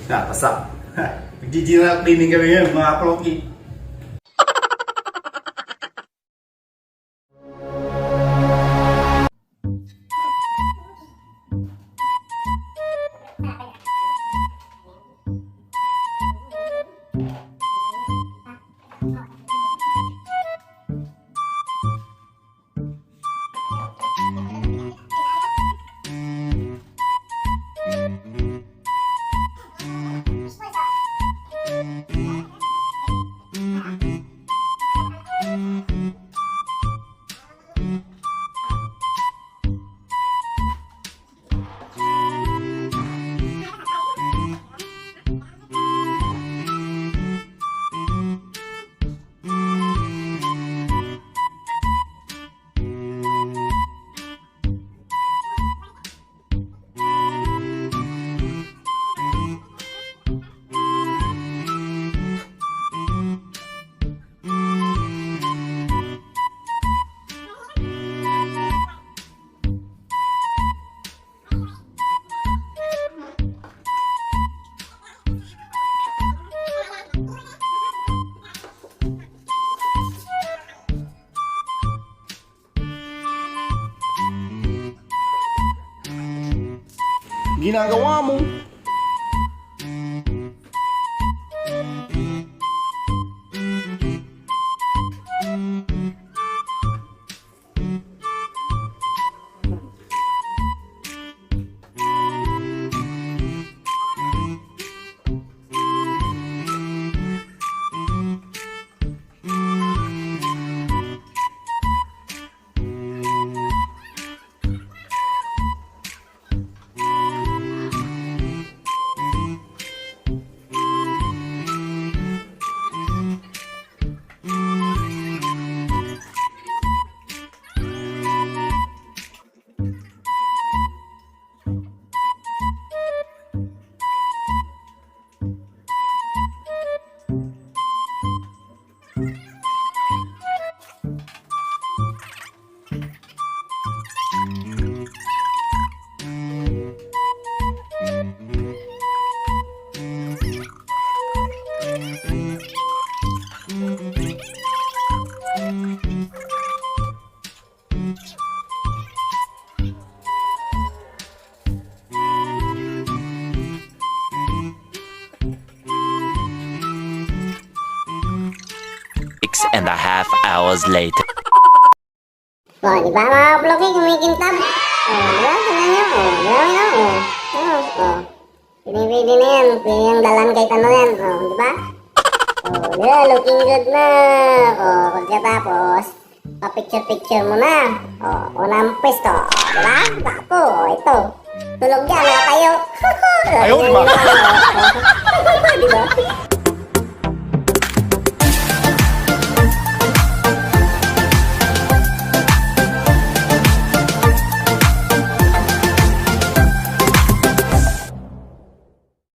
Natasak. Nag-general cleaning kami ngayon, mga Floky. Ginagawa mo. And a half hours later. Oh, di ba mga Floky, kumikintab? Oh, di ba? Tignan nyo. Oh, di ba? Oh. Pinipili na yan. Pili yung dalan kay Tano yan. Oh, di ba? Oh, di ba? Looking good na. Oh, pagkatapos, pa-picture-picture mo na. Oh, unang pwesto. Di ba? Bako, ito. Tulog dyan, tayo. Ayaw, di ba? Di ba?